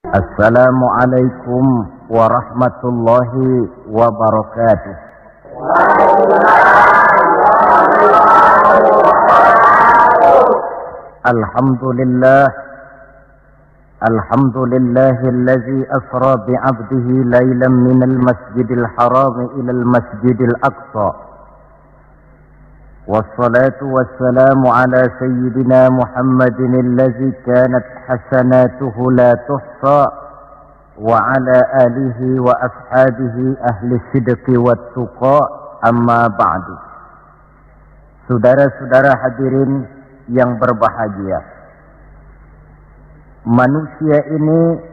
Assalamualaikum warahmatullahi wabarakatuh. Alhamdulillah, alhamdulillahilladzi asra bi'abdihi laylan minal masjidil haram ilal masjidil aqsa. Wassalatu wassalamu ala sayyidina Muhammadin alladzi kanat hasanatuhu la tuhsa wa ala alihi wa ashabihi ahli sidqi wat tuqa, amma ba'du. Saudara-saudara hadirin yang berbahagia, manusia ini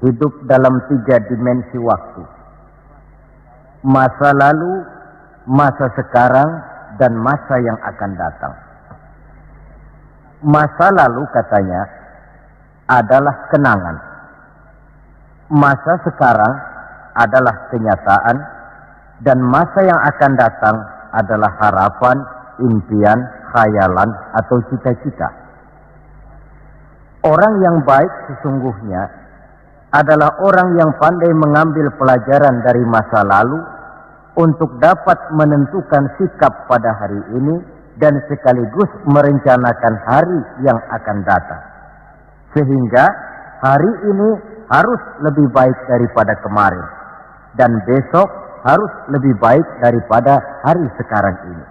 hidup dalam 3 dimensi waktu: masa lalu, masa sekarang, dan masa yang akan datang. Masa lalu katanya adalah kenangan, masa sekarang adalah kenyataan, dan masa yang akan datang adalah harapan, impian, khayalan, atau cita-cita. Orang yang baik sesungguhnya adalah orang yang pandai mengambil pelajaran dari masa lalu untuk dapat menentukan sikap pada hari ini dan sekaligus merencanakan hari yang akan datang. Sehingga hari ini harus lebih baik daripada kemarin, dan besok harus lebih baik daripada hari sekarang ini.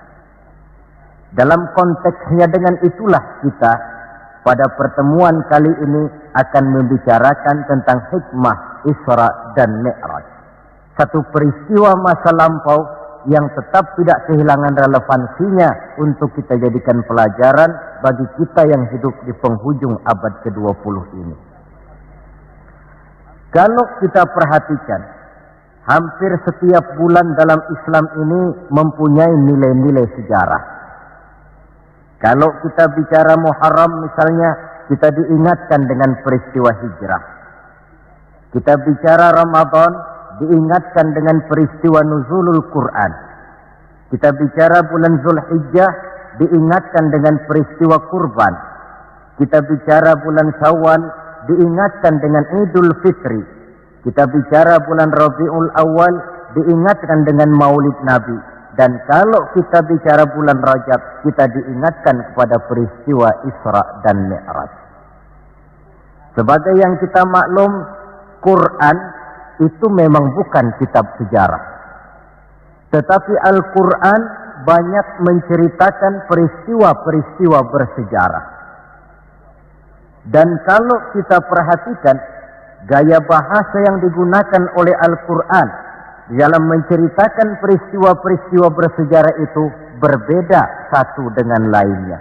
Dalam konteksnya dengan itulah kita pada pertemuan kali ini akan membicarakan tentang hikmah Isra dan Mi'raj. Satu peristiwa masa lampau yang tetap tidak kehilangan relevansinya untuk kita jadikan pelajaran bagi kita yang hidup di penghujung abad ke-20 ini. Kalau kita perhatikan, hampir setiap bulan dalam Islam ini mempunyai nilai-nilai sejarah. Kalau kita bicara Muharram misalnya, kita diingatkan dengan peristiwa hijrah. Kita bicara Ramadan, diingatkan dengan peristiwa nuzulul Quran. Kita bicara bulan Zulhijjah, diingatkan dengan peristiwa kurban. Kita bicara bulan Syawal, diingatkan dengan Idul Fitri. Kita bicara bulan Rabiul Awal, diingatkan dengan Maulid Nabi. Dan kalau kita bicara bulan Rajab, kita diingatkan kepada peristiwa Isra dan Mi'raj. Sebagai yang kita maklum, Quran itu memang bukan kitab sejarah. Tetapi Al-Quran banyak menceritakan peristiwa-peristiwa bersejarah. Dan kalau kita perhatikan, gaya bahasa yang digunakan oleh Al-Quran dalam menceritakan peristiwa-peristiwa bersejarah itu berbeda satu dengan lainnya.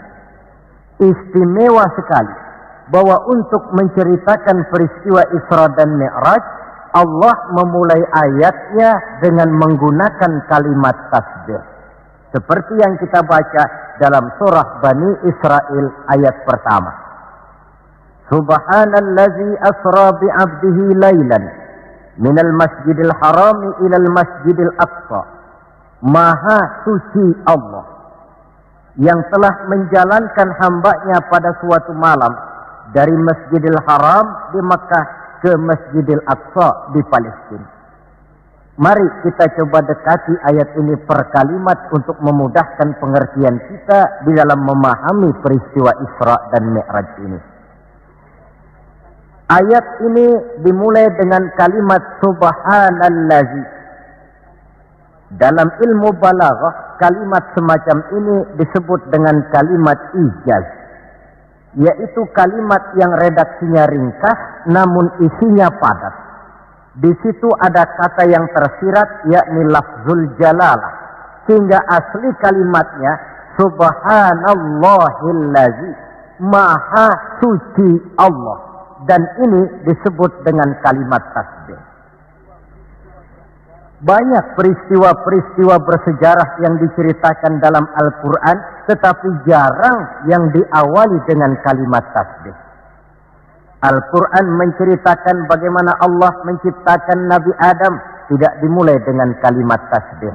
Istimewa sekali bahwa untuk menceritakan peristiwa Isra dan Mi'raj, Allah memulai ayatnya dengan menggunakan kalimat tasbih. Seperti yang kita baca dalam surah Bani Israel ayat pertama. Subhanallazi asra bi'abdihi laylan minal masjidil harami ilal masjidil aqsa. Maha suci Allah yang telah menjalankan hambanya pada suatu malam dari Masjidil Haram di Makkah ke Masjidil Aqsa di Palestina. Mari kita coba dekati ayat ini per kalimat untuk memudahkan pengertian kita di dalam memahami peristiwa Isra dan Mi'raj ini. Ayat ini dimulai dengan kalimat Subhanallazi. Dalam ilmu balaghah, kalimat semacam ini disebut dengan kalimat ijaz, yaitu kalimat yang redaksinya ringkas namun isinya padat. Di situ ada kata yang tersirat, yakni lafzul jalalah, sehingga asli kalimatnya Subhanallahillazi, maha suci Allah, dan ini disebut dengan kalimat tasbih. Banyak peristiwa-peristiwa bersejarah yang diceritakan dalam Al-Quran, tetapi jarang yang diawali dengan kalimat tasbih. Al-Quran menceritakan bagaimana Allah menciptakan Nabi Adam, tidak dimulai dengan kalimat tasbih.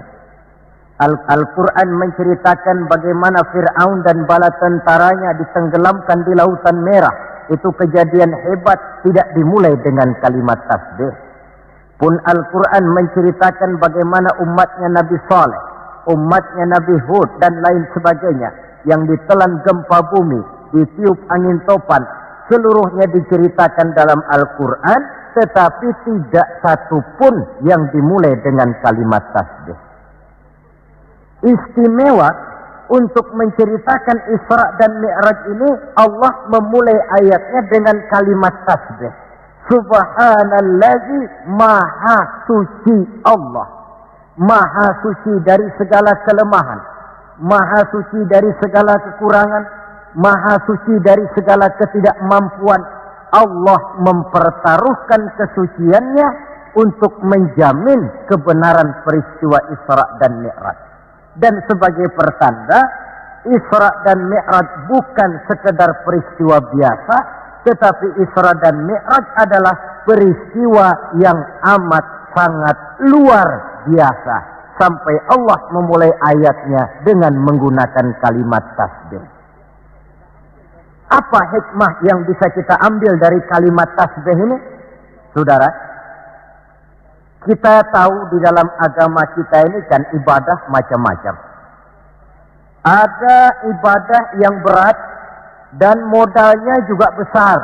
Al-Quran menceritakan bagaimana Fir'aun dan bala tentaranya ditenggelamkan di Lautan Merah, itu kejadian hebat tidak dimulai dengan kalimat tasbih. Pun Al-Quran menceritakan bagaimana umatnya Nabi Saleh, umatnya Nabi Hud dan lain sebagainya yang ditelan gempa bumi, ditiup angin topan, seluruhnya diceritakan dalam Al-Quran, tetapi tidak satu pun yang dimulai dengan kalimat tasbih. Istimewa untuk menceritakan Isra dan Mi'raj ini, Allah memulai ayatnya dengan kalimat tasbih. Subhanallazi, maha suci Allah. Maha suci dari segala kelemahan, maha suci dari segala kekurangan, maha suci dari segala ketidakmampuan. Allah mempertaruhkan kesuciannya untuk menjamin kebenaran peristiwa Isra dan Mi'raj. Dan sebagai pertanda, Isra dan Mi'raj bukan sekedar peristiwa biasa, tetapi Isra dan Mi'raj adalah peristiwa yang amat sangat luar biasa. Sampai Allah memulai ayatnya dengan menggunakan kalimat tasbih. Apa hikmah yang bisa kita ambil dari kalimat tasbih ini? Saudara, kita tahu di dalam agama kita ini kan ibadah macam-macam. Ada ibadah yang berat dan modalnya juga besar.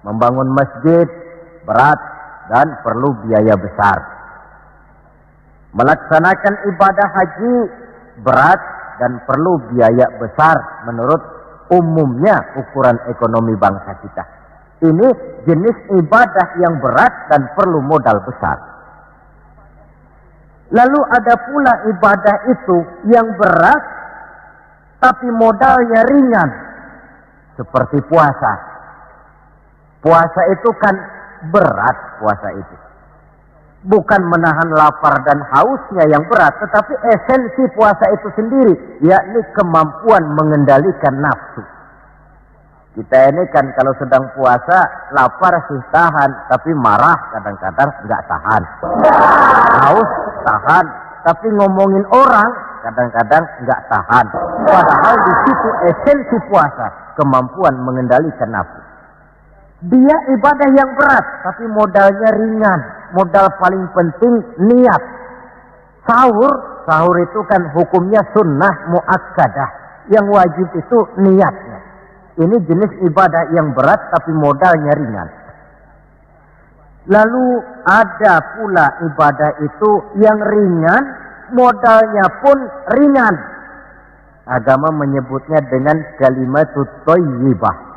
Membangun masjid berat dan perlu biaya besar. Melaksanakan ibadah haji berat dan perlu biaya besar menurut umumnya ukuran ekonomi bangsa kita. Ini jenis ibadah yang berat dan perlu modal besar. Lalu ada pula ibadah itu yang berat tapi modalnya ringan. Seperti puasa. Puasa itu kan berat, puasa itu. Bukan menahan lapar dan hausnya yang berat, tetapi esensi puasa itu sendiri, yakni kemampuan mengendalikan nafsu. Kita ini kan kalau sedang puasa, lapar sih tahan, tapi marah kadang-kadang nggak tahan. Haus tahan, tapi ngomongin orang kadang-kadang nggak tahan. Padahal di situ esensi puasa, kemampuan mengendalikan nafsu. Dia ibadah yang berat, tapi modalnya ringan. Modal paling penting niat. Sahur itu kan hukumnya sunnah muakkadah. Yang wajib itu niatnya. Ini jenis ibadah yang berat tapi modalnya ringan. Lalu ada pula ibadah itu yang ringan, modalnya pun ringan. Agama menyebutnya dengan kalimatut thayyibah.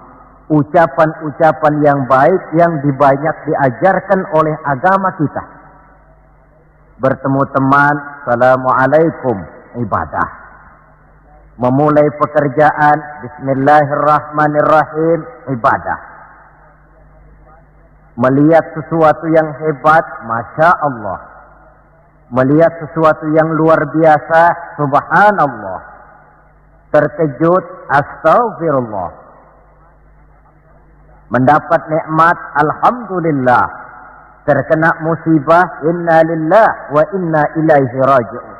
Ucapan-ucapan yang baik yang dibanyak diajarkan oleh agama kita. Bertemu teman, assalamualaikum, ibadah. Memulai pekerjaan, bismillahirrahmanirrahim, ibadah. Melihat sesuatu yang hebat, masya Allah. Melihat sesuatu yang luar biasa, subhanallah. Terkejut, astaghfirullah. Mendapat nikmat, alhamdulillah. Terkena musibah, inna lillah wa inna ilaihi raji'un.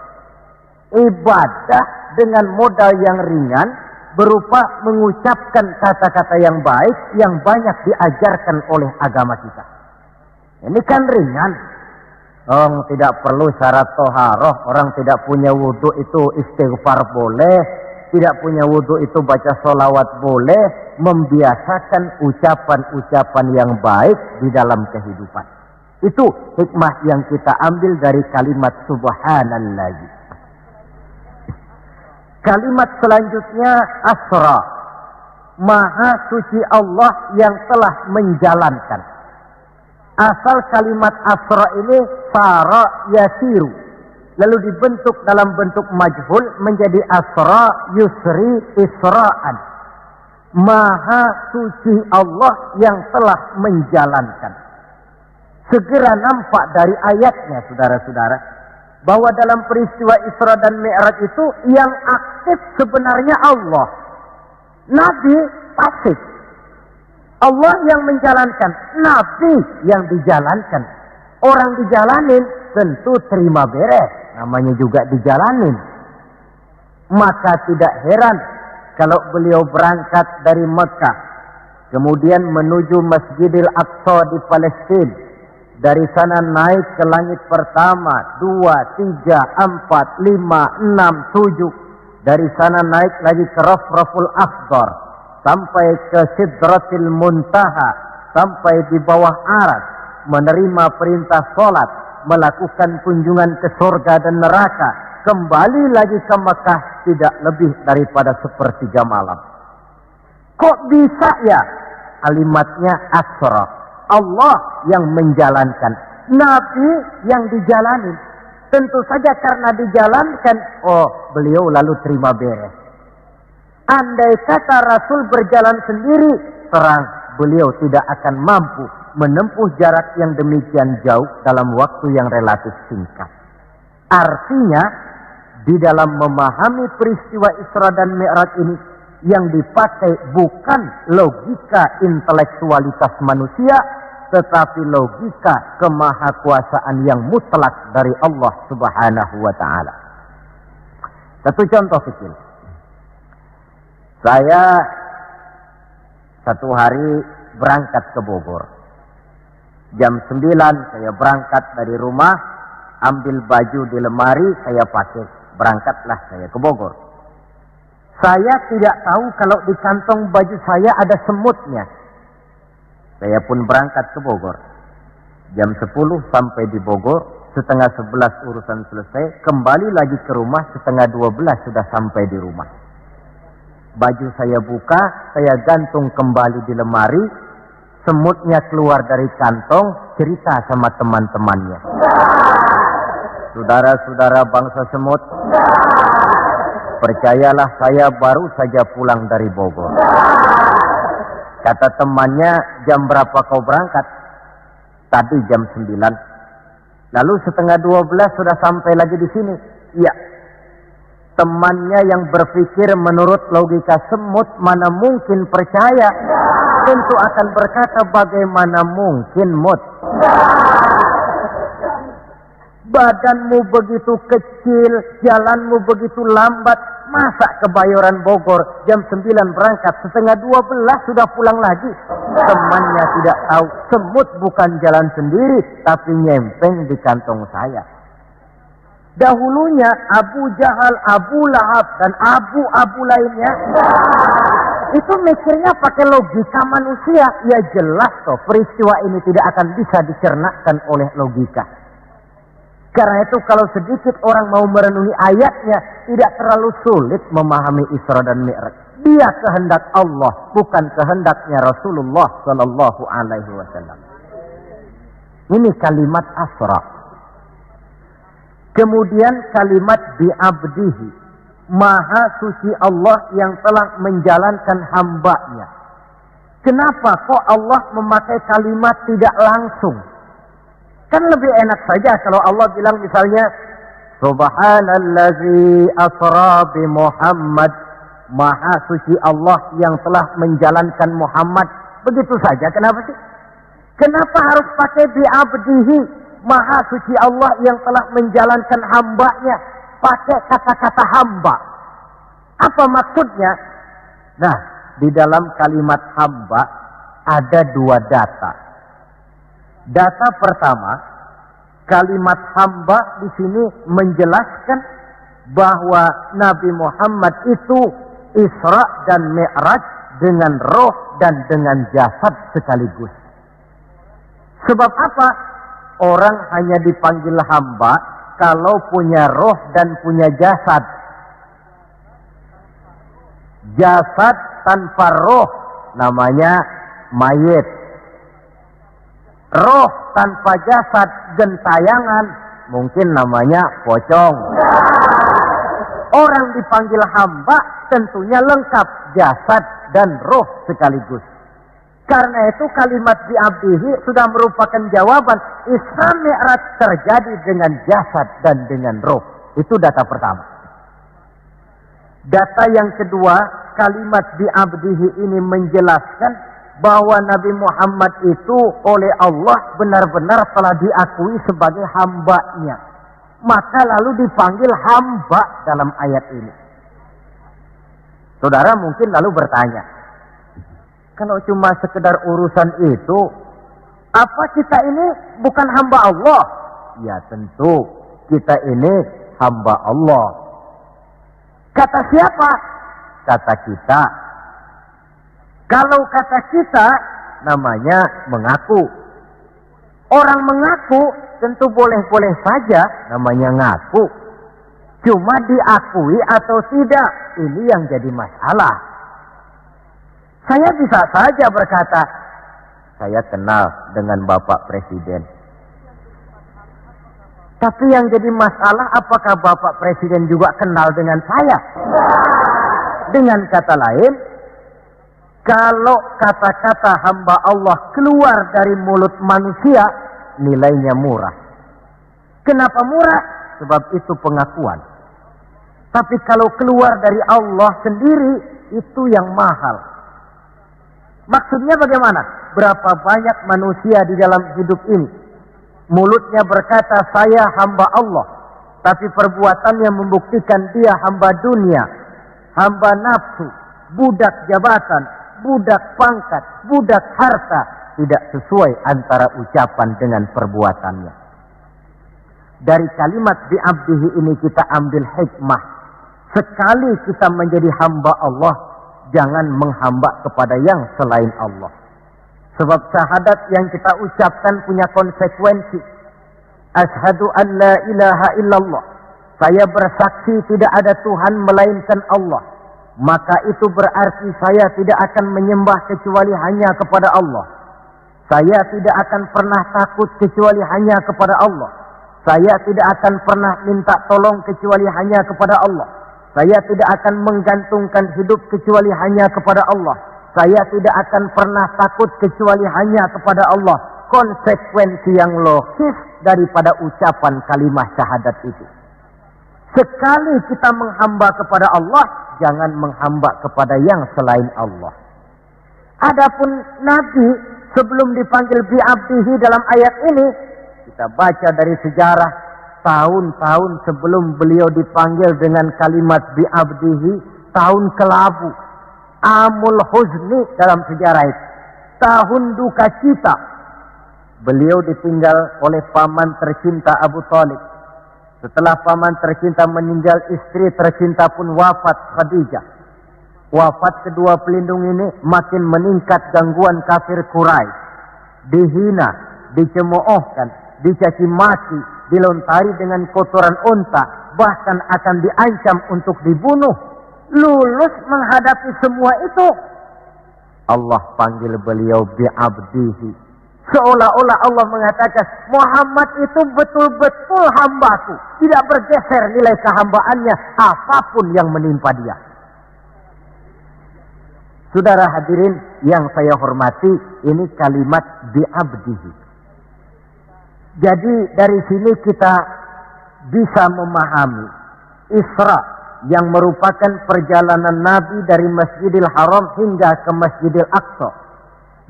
Ibadah dengan modal yang ringan berupa mengucapkan kata-kata yang baik yang banyak diajarkan oleh agama kita. Ini kan ringan. Orang tidak perlu syarat toharoh, orang tidak punya wudhu itu istighfar boleh. Tidak punya wudhu itu baca sholawat boleh. Membiasakan ucapan-ucapan yang baik di dalam kehidupan. Itu hikmah yang kita ambil dari kalimat subhanallah. Kalimat selanjutnya asra. Maha suci Allah yang telah menjalankan. Asal kalimat asra ini sara yasiru. Lalu dibentuk dalam bentuk majhul menjadi asra yusri isra'an. Maha suci Allah yang telah menjalankan. Segera nampak dari ayatnya, saudara-saudara, bahwa dalam peristiwa Isra dan Mi'raj itu yang aktif sebenarnya Allah. Nabi pasif. Allah yang menjalankan, Nabi yang dijalankan. Orang dijalanin tentu terima beres, namanya juga dijalanin. Maka tidak heran kalau beliau berangkat dari Mekah kemudian menuju Masjidil Aqsa di Palestina. Dari sana naik ke langit pertama, 2, 3, 4, 5, 6, 7. Dari sana naik lagi ke Rafraful Akhdar, sampai ke Sidratil Muntaha, sampai di bawah Aras, menerima perintah sholat, melakukan kunjungan ke surga dan neraka, kembali lagi ke Mekah tidak lebih daripada sepertiga malam. Kok bisa ya? Kalimatnya Asra. Allah yang menjalankan, Nabi yang dijalani. Tentu saja karena dijalankan, beliau lalu terima beres. Andai kata Rasul berjalan sendiri, terang beliau tidak akan mampu menempuh jarak yang demikian jauh dalam waktu yang relatif singkat. Artinya, di dalam memahami peristiwa Isra dan Mi'raj ini, yang dipakai bukan logika intelektualitas manusia, tetapi logika kemahakuasaan yang mutlak dari Allah Subhanahu wa ta'ala. Satu contoh kecil. Saya satu hari berangkat ke Bogor. Jam 9 saya berangkat dari rumah, ambil baju di lemari, saya pakai. Berangkatlah saya ke Bogor. Saya tidak tahu kalau di kantong baju saya ada semutnya. Saya pun berangkat ke Bogor. Jam 10 sampai di Bogor, setengah 11 urusan selesai, kembali lagi ke rumah, setengah 12 sudah sampai di rumah. Baju saya buka, saya gantung kembali di lemari, semutnya keluar dari kantong, cerita sama teman-temannya. Saudara-saudara bangsa semut, percayalah saya baru saja pulang dari Bogor. Kata temannya, jam berapa kau berangkat? Tadi jam 9. Lalu setengah 12 sudah sampai lagi di sini. Iya. Temannya yang berpikir menurut logika semut, mana mungkin percaya. Tentu akan berkata, bagaimana mungkin mut? Badanmu begitu kecil, jalanmu begitu lambat, masa ke Bayoran Bogor jam 9 berangkat, setengah 12 sudah pulang lagi. Temannya tidak tahu, semut bukan jalan sendiri, tapi nyempeng di kantong saya. Dahulunya Abu Jahal, Abu Lahab, dan abu-abu lainnya, itu mikirnya pakai logika manusia. Ya jelas toh, peristiwa ini tidak akan bisa dicernakkan oleh logika. Karena itu kalau sedikit orang mau merenungi ayatnya, tidak terlalu sulit memahami Isra dan Mi'raj. Dia kehendak Allah, bukan kehendaknya Rasulullah Sallallahu Alaihi Wasallam. Ini kalimat Asra. Kemudian kalimat bi'abdihi, Maha suci Allah yang telah menjalankan hambanya. Kenapa kok Allah memakai kalimat tidak langsung? Kan lebih enak saja kalau Allah bilang misalnya, Subhanallazi asra bi Muhammad, Maha suci Allah yang telah menjalankan Muhammad. Begitu saja, kenapa sih? Kenapa harus pakai bi'abdihi, Maha suci Allah yang telah menjalankan hambanya? Pakai kata-kata hamba. Apa maksudnya? Nah, di dalam kalimat hamba ada dua data. Data pertama, kalimat hamba di sini menjelaskan bahwa Nabi Muhammad itu Isra dan Mi'raj dengan roh dan dengan jasad sekaligus. Sebab apa? Orang hanya dipanggil hamba kalau punya roh dan punya jasad. Jasad tanpa roh namanya mayit. Roh tanpa jasad gentayangan, mungkin namanya pocong. Orang dipanggil hamba tentunya lengkap jasad dan roh sekaligus. Karena itu kalimat bi'abdihi sudah merupakan jawaban Isra Mi'raj terjadi dengan jasad dan dengan roh. Itu data pertama. Data yang kedua, kalimat bi'abdihi ini menjelaskan bahwa Nabi Muhammad itu oleh Allah benar-benar telah diakui sebagai hambanya. Maka lalu dipanggil hamba dalam ayat ini. Saudara mungkin lalu bertanya, Kalau cuma sekedar urusan itu, apa kita ini bukan hamba Allah? Ya tentu, kita ini hamba Allah. Kata siapa? Kata kita. Kalau kata kita, namanya mengaku. Orang mengaku tentu boleh-boleh saja, namanya ngaku. Cuma diakui atau tidak, ini yang jadi masalah. Saya bisa saja berkata, saya kenal dengan Bapak Presiden. Tapi yang jadi masalah, apakah Bapak Presiden juga kenal dengan saya? Dengan kata lain, kalau kata-kata hamba Allah keluar dari mulut manusia, nilainya murah. Kenapa murah? Sebab itu pengakuan. Tapi kalau keluar dari Allah sendiri, itu yang mahal. Maksudnya bagaimana? Berapa banyak manusia di dalam hidup ini, mulutnya berkata saya hamba Allah, tapi perbuatannya membuktikan dia hamba dunia, hamba nafsu, budak jabatan, budak pangkat, budak harta. Tidak sesuai antara ucapan dengan perbuatannya. Dari kalimat bi'abdihi ini kita ambil hikmah. Sekali kita menjadi hamba Allah, jangan menghamba kepada yang selain Allah. Sebab syahadat yang kita ucapkan punya konsekuensi. Asyhadu an la ilaha illallah. Saya bersaksi tidak ada Tuhan melainkan Allah. Maka itu berarti saya tidak akan menyembah kecuali hanya kepada Allah. Saya tidak akan pernah takut kecuali hanya kepada Allah. Saya tidak akan pernah minta tolong kecuali hanya kepada Allah. Saya tidak akan menggantungkan hidup kecuali hanya kepada Allah. Saya tidak akan pernah takut kecuali hanya kepada Allah. Konsekuensi yang logis daripada ucapan kalimat syahadat itu. Sekali kita menghamba kepada Allah, jangan menghamba kepada yang selain Allah. Adapun Nabi sebelum dipanggil bi'abdihi dalam ayat ini, kita baca dari sejarah tahun-tahun sebelum beliau dipanggil dengan kalimat bi'abdihi, tahun kelabu, amul huzni dalam sejarah itu, tahun duka cita. Beliau ditinggal oleh paman tercinta Abu Thalib. Setelah paman tercinta meninggal, istri tercinta pun wafat, Khadijah. Wafat kedua pelindung ini makin meningkat gangguan kafir Quraisy. Dihina, dicemoohkan, dicaci maki, dilontari dengan kotoran unta, bahkan akan diancam untuk dibunuh. Lulus menghadapi semua itu, Allah panggil beliau bi'abdihi. Seolah-olah Allah mengatakan, Muhammad itu betul-betul hambaku, tidak bergeser nilai kehambaannya apapun yang menimpa dia. Saudara hadirin yang saya hormati, ini kalimat bi'abdihi. Jadi dari sini kita bisa memahami Isra yang merupakan perjalanan Nabi dari Masjidil Haram hingga ke Masjidil Aqsa,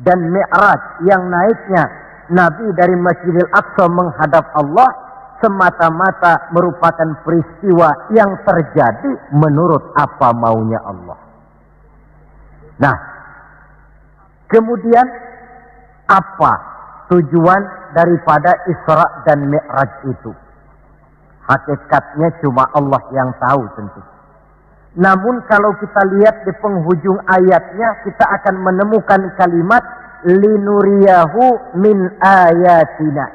dan Mi'raj yang naiknya Nabi dari Masjidil Aqsa menghadap Allah semata-mata merupakan peristiwa yang terjadi menurut apa maunya Allah. Nah, kemudian apa tujuan daripada Isra dan Mi'raj itu? Hakikatnya cuma Allah yang tahu tentu. Namun kalau kita lihat di penghujung ayatnya, kita akan menemukan kalimat linuriyahu min ayatina.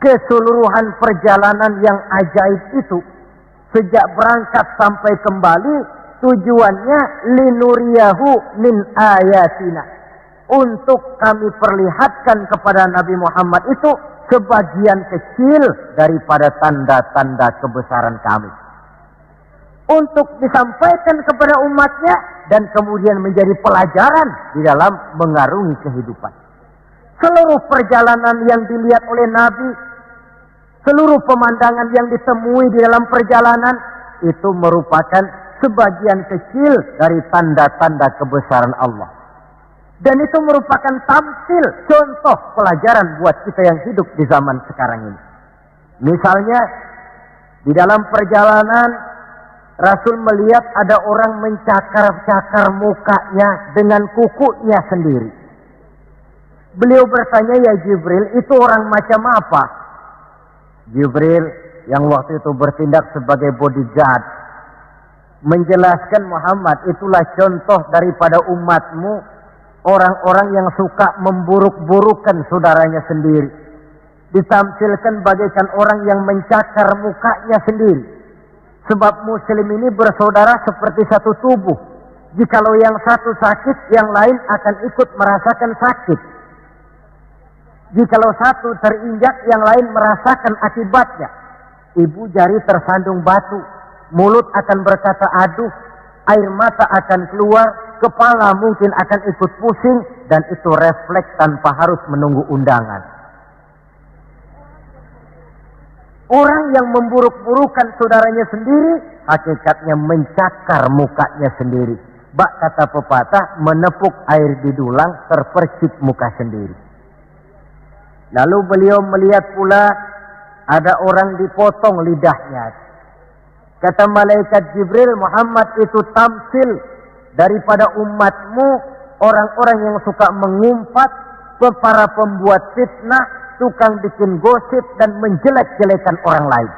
Keseluruhan perjalanan yang ajaib itu, sejak berangkat sampai kembali, tujuannya linuriyahu min ayatina, untuk kami perlihatkan kepada Nabi Muhammad itu sebagian kecil daripada tanda-tanda kebesaran kami, untuk disampaikan kepada umatnya dan kemudian menjadi pelajaran di dalam mengarungi kehidupan. Seluruh perjalanan yang dilihat oleh Nabi, seluruh pemandangan yang ditemui di dalam perjalanan itu merupakan sebagian kecil dari tanda-tanda kebesaran Allah. Dan itu merupakan tampil, contoh pelajaran buat kita yang hidup di zaman sekarang ini. Misalnya, di dalam perjalanan Rasul melihat ada orang mencakar-cakar mukanya dengan kukunya sendiri. Beliau bertanya, ya Jibril, itu orang macam apa? Jibril yang waktu itu bertindak sebagai bodyguard menjelaskan, Muhammad, itulah contoh daripada umatmu, orang-orang yang suka memburuk-burukan saudaranya sendiri. Ditampilkan bagaikan orang yang mencakar mukanya sendiri. Sebab muslim ini bersaudara seperti satu tubuh. Jikalau yang satu sakit, yang lain akan ikut merasakan sakit. Jikalau satu terinjak, yang lain merasakan akibatnya. Ibu jari tersandung batu, mulut akan berkata aduh, air mata akan keluar, kepala mungkin akan ikut pusing, dan itu refleks tanpa harus menunggu undangan. Orang yang memburuk-burukan saudaranya sendiri, hakikatnya mencakar mukanya sendiri. Bak kata pepatah, menepuk air di dulang, terpercik muka sendiri. Lalu beliau melihat pula ada orang dipotong lidahnya. Kata malaikat Jibril, Muhammad, itu tamsil daripada umatmu, orang-orang yang suka mengumpat, para pembuat fitnah, tukang bikin gosip dan menjelek-jelekan orang lain.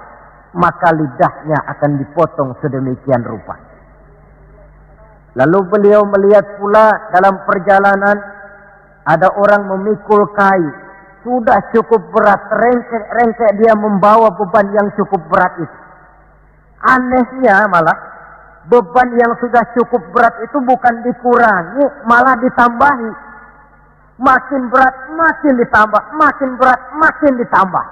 Maka lidahnya akan dipotong sedemikian rupa. Lalu beliau melihat pula dalam perjalanan ada orang memikul kayu. Sudah cukup berat, rengkek dia membawa beban yang cukup berat itu. Anehnya malah, beban yang sudah cukup berat itu bukan dikurangi, malah ditambahi. Makin berat, makin ditambah. Makin berat, makin ditambah.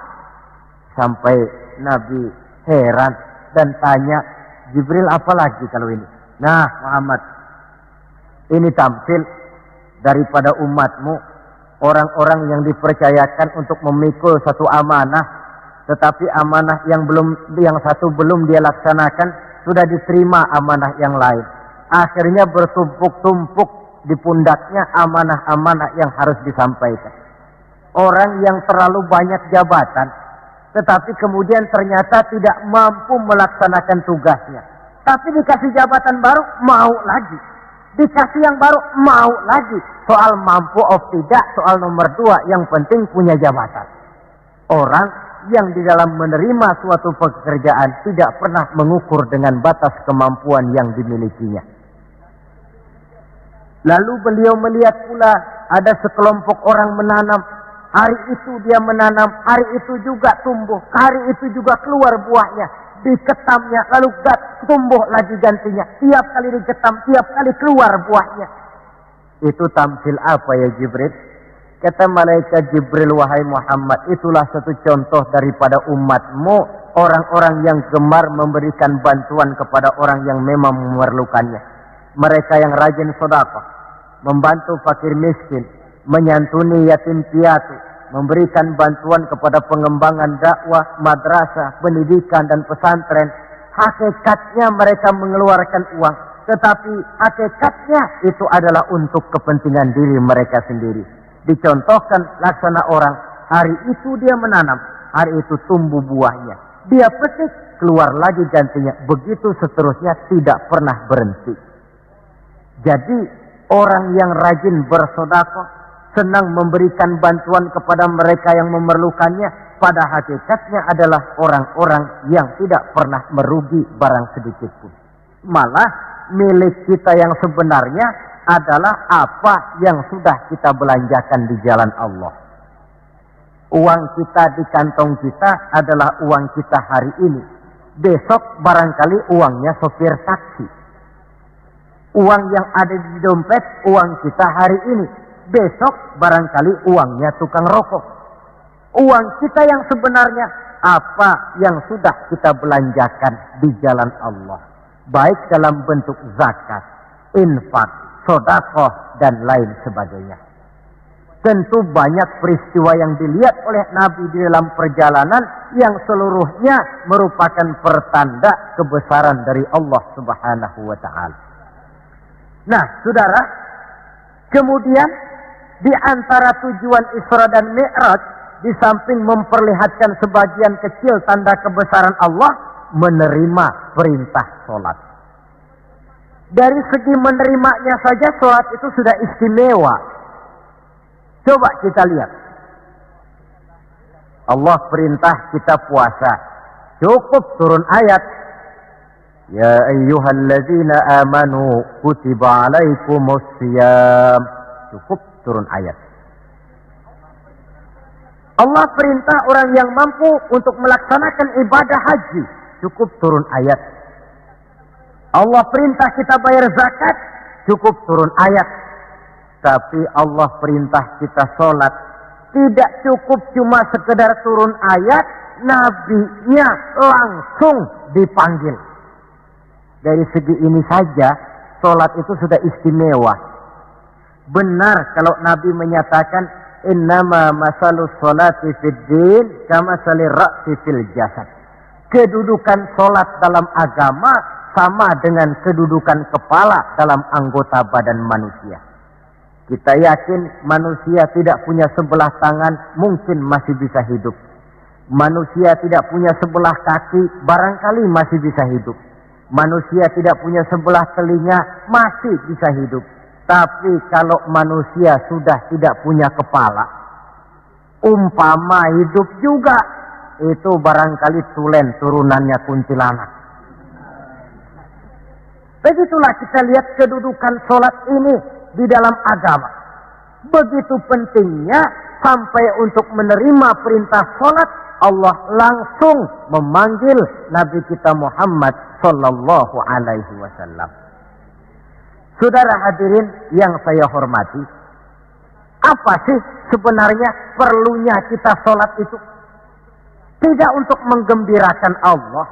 Sampai Nabi heran dan tanya, Jibril, apa lagi kalau ini? Nah, Muhammad, ini tamsil daripada umatmu, orang-orang yang dipercayakan untuk memikul satu amanah, tetapi amanah yang satu belum dia laksanakan, sudah diterima amanah yang lain. Akhirnya bertumpuk-tumpuk di pundaknya amanah-amanah yang harus disampaikan. Orang yang terlalu banyak jabatan, tetapi kemudian ternyata tidak mampu melaksanakan tugasnya. Tapi dikasih jabatan baru, mau lagi. Dikasih yang baru, mau lagi. Soal mampu of tidak, soal nomor 2, yang penting punya jabatan. Orang yang di dalam menerima suatu pekerjaan tidak pernah mengukur dengan batas kemampuan yang dimilikinya. Lalu beliau melihat pula ada sekelompok orang menanam. Hari itu dia menanam, hari itu juga tumbuh, hari itu juga keluar buahnya. Diketamnya, lalu tumbuh lagi gantinya. Tiap kali diketam, tiap kali keluar buahnya. Itu tamsil apa ya Jibril? Kata malaikat Jibril, wahai Muhammad, itulah satu contoh daripada umatmu, orang-orang yang gemar memberikan bantuan kepada orang yang memang memerlukannya. Mereka yang rajin sedekah, membantu fakir miskin, menyantuni yatim piatu, memberikan bantuan kepada pengembangan dakwah, madrasah, pendidikan dan pesantren. Hakikatnya mereka mengeluarkan uang, tetapi hakikatnya itu adalah untuk kepentingan diri mereka sendiri. Dicontohkan laksana orang, hari itu dia menanam, hari itu tumbuh buahnya. Dia petik, keluar lagi gantinya. Begitu seterusnya, tidak pernah berhenti. Jadi orang yang rajin bersedekah, senang memberikan bantuan kepada mereka yang memerlukannya, pada hakikatnya adalah orang-orang yang tidak pernah merugi barang sedikit pun. Malah milik kita yang sebenarnya adalah apa yang sudah kita belanjakan di jalan Allah. Uang kita di kantong kita adalah uang kita hari ini. Besok barangkali uangnya sopir taksi. Uang yang ada di dompet, uang kita hari ini. Besok barangkali uangnya tukang rokok. Uang kita yang sebenarnya, apa yang sudah kita belanjakan di jalan Allah. Baik dalam bentuk zakat, infak, sedekah, dan lain sebagainya. Tentu banyak peristiwa yang dilihat oleh Nabi di dalam perjalanan yang seluruhnya merupakan pertanda kebesaran dari Allah Subhanahu wa Ta'ala. Nah, saudara, kemudian di antara tujuan Isra dan Mi'raj, di samping memperlihatkan sebagian kecil tanda kebesaran Allah, menerima perintah sholat. Dari segi menerimanya saja sholat itu sudah istimewa. Coba kita lihat. Allah perintah kita puasa. Cukup turun ayat. Ya ayyuhalladzina amanu kutiba alaikumusiyam. Cukup turun ayat. Allah perintah orang yang mampu untuk melaksanakan ibadah haji. Cukup turun ayat. Allah perintah kita bayar zakat. Cukup turun ayat. Tapi Allah perintah kita sholat. Tidak cukup cuma sekedar turun ayat. Nabinya langsung dipanggil. Dari segi ini saja, sholat itu sudah istimewa. Benar kalau Nabi menyatakan, innama masalus sholati fid din kama salir ra'si fil jasad. Kedudukan sholat dalam agama sama dengan kedudukan kepala dalam anggota badan manusia. Kita yakin manusia tidak punya sebelah tangan, mungkin masih bisa hidup. Manusia tidak punya sebelah kaki, barangkali masih bisa hidup. Manusia tidak punya sebelah telinga, masih bisa hidup. Tapi kalau manusia sudah tidak punya kepala, umpama hidup juga, itu barangkali tulen turunannya kuntilanak. Begitulah kita lihat kedudukan sholat ini di dalam agama. Begitu pentingnya sampai untuk menerima perintah sholat, Allah langsung memanggil Nabi kita Muhammad sallallahu alaihi wasallam. Saudara hadirin yang saya hormati, apa sih sebenarnya perlunya kita sholat itu? Tidak untuk menggembirakan Allah.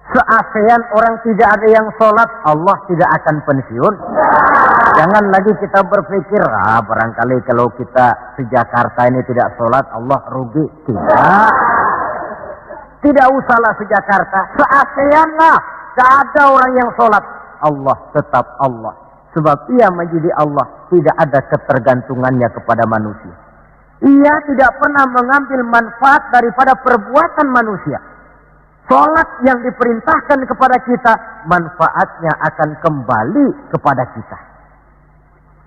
Se-ASEAN orang tidak ada yang sholat, Allah tidak akan pensiun. Jangan lagi kita berpikir, barangkali kalau kita se-Jakarta ini tidak sholat, Allah rugi. Tidak usahlah se-Jakarta, se-ASEAN lah. Tidak ada orang yang sholat. Allah tetap Allah. Sebab ia menjadi Allah, tidak ada ketergantungannya kepada manusia. Ia tidak pernah mengambil manfaat daripada perbuatan manusia. Sholat yang diperintahkan kepada kita, manfaatnya akan kembali kepada kita.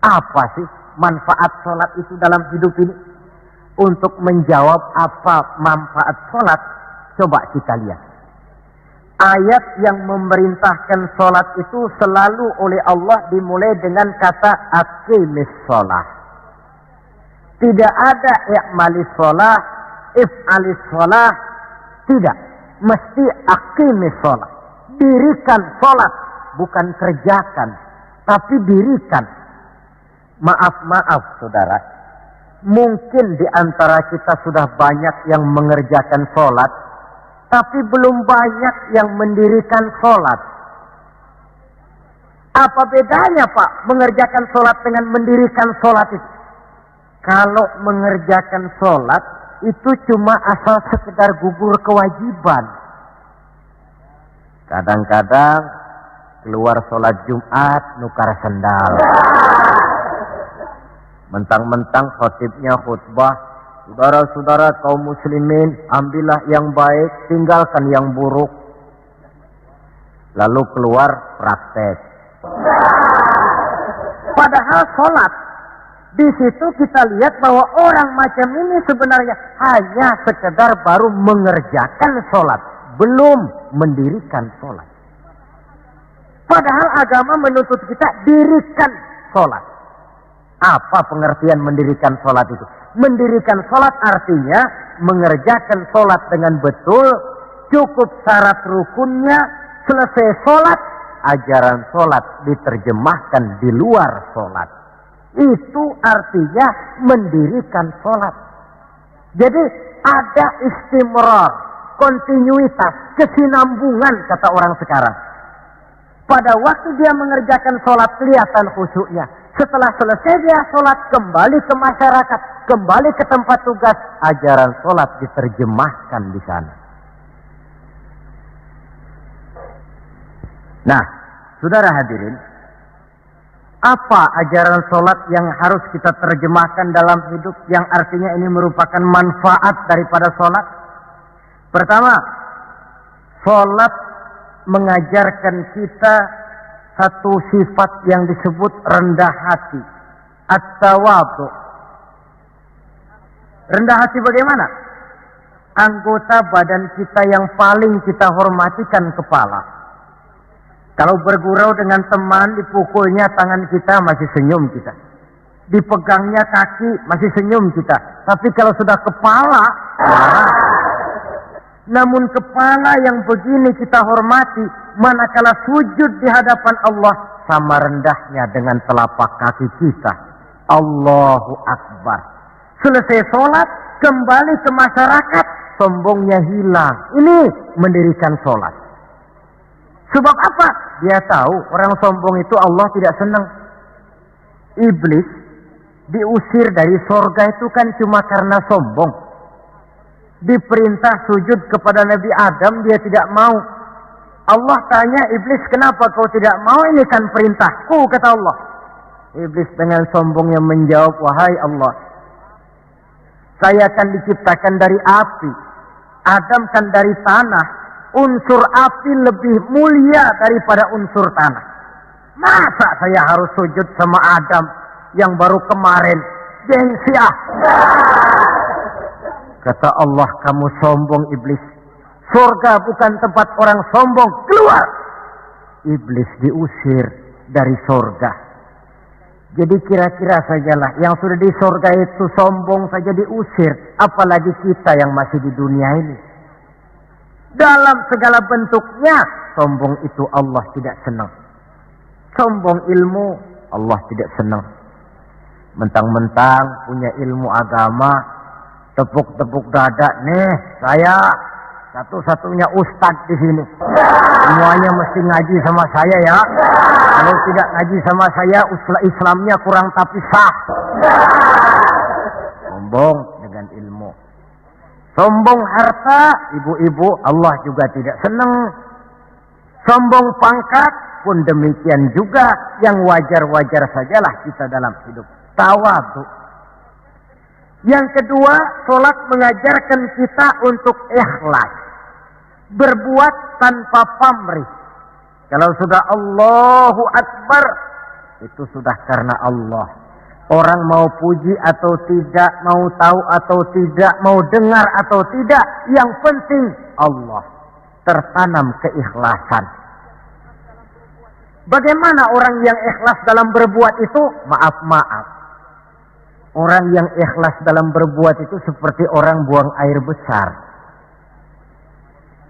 Apa sih manfaat sholat itu dalam hidup ini? Untuk menjawab apa manfaat sholat, coba kita lihat. Ayat yang memerintahkan sholat itu selalu oleh Allah dimulai dengan kata aqimis sholat. Tidak ada i'malis sholat, if'alis sholat. Tidak. Mesti aqimis sholat. Dirikan sholat. Bukan kerjakan. Tapi dirikan. Maaf saudara. Mungkin di antara kita sudah banyak yang mengerjakan sholat. Tapi belum banyak yang mendirikan sholat. Apa bedanya Pak mengerjakan sholat dengan mendirikan sholat itu? Kalau mengerjakan sholat itu cuma asal sekedar gugur kewajiban. Kadang-kadang keluar sholat Jumat nukar sendal. Mentang-mentang khotibnya khutbah, saudara-saudara kaum muslimin, ambillah yang baik, tinggalkan yang buruk. Lalu keluar praktek. Padahal sholat, di situ kita lihat bahwa orang macam ini sebenarnya hanya sekedar baru mengerjakan sholat, belum mendirikan sholat. Padahal agama menuntut kita dirikan sholat. Apa pengertian mendirikan sholat itu? Mendirikan sholat artinya mengerjakan sholat dengan betul, cukup syarat rukunnya, selesai sholat, ajaran sholat diterjemahkan di luar sholat. Itu artinya mendirikan sholat. Jadi ada istimrar, kontinuitas, kesinambungan kata orang sekarang. Pada waktu dia mengerjakan sholat kelihatan khusyuknya. Setelah selesai dia sholat, kembali ke masyarakat, kembali ke tempat tugas, ajaran sholat diterjemahkan di sana. Nah, saudara hadirin, apa ajaran sholat yang harus kita terjemahkan dalam hidup, yang artinya ini merupakan manfaat daripada sholat? Pertama, Sholat mengajarkan kita satu sifat yang disebut rendah hati. At-tawadhu. Rendah hati bagaimana? Anggota badan kita yang paling kita hormatikan kepala. Kalau bergurau dengan teman, dipukulnya tangan kita, masih senyum kita. Dipegangnya kaki, masih senyum kita. Tapi kalau sudah kepala, namun kepala yang begini kita hormati, manakala sujud di hadapan Allah, sama rendahnya dengan telapak kaki kita. Allahu Akbar. Selesai sholat, kembali ke masyarakat, sombongnya hilang. Ini mendirikan sholat. Sebab apa? Dia tahu orang sombong itu Allah tidak senang. Iblis diusir dari sorga itu kan cuma karena sombong. Diperintah sujud kepada Nabi Adam, dia tidak mau. Allah tanya iblis, kenapa kau tidak mau? Ini kan perintahku, kata Allah. Iblis dengan sombongnya menjawab, wahai Allah, saya akan diciptakan dari api, Adam kan dari tanah. Unsur api lebih mulia daripada unsur tanah. Masa saya harus sujud sama Adam yang baru kemarin? Gengsi ah. Kata Allah, kamu sombong iblis. Surga bukan tempat orang sombong. Keluar. Iblis diusir dari surga. Jadi kira-kira sajalah yang sudah di surga itu sombong saja diusir. Apalagi kita yang masih di dunia ini. Dalam segala bentuknya, sombong itu Allah tidak senang. Sombong ilmu, Allah tidak senang. Mentang-mentang punya ilmu agama, tepuk-tepuk dada, nih saya satu-satunya ustadz di sini. Semuanya mesti ngaji sama saya ya. Kalau tidak ngaji sama saya, Islamnya kurang tapi sah. Sombong dengan ilmu. Sombong harta, ibu-ibu, Allah juga tidak senang. Sombong pangkat pun demikian juga, yang wajar-wajar sajalah kita dalam hidup. Tawadhu. Yang kedua, sholat mengajarkan kita untuk ikhlas. Berbuat tanpa pamrih. Kalau sudah Allahu Akbar, itu sudah karena Allah. Orang mau puji atau tidak, mau tahu atau tidak, mau dengar atau tidak, yang penting Allah. Tertanam keikhlasan. Bagaimana orang yang ikhlas dalam berbuat itu? Maaf. Orang yang ikhlas dalam berbuat itu seperti orang buang air besar.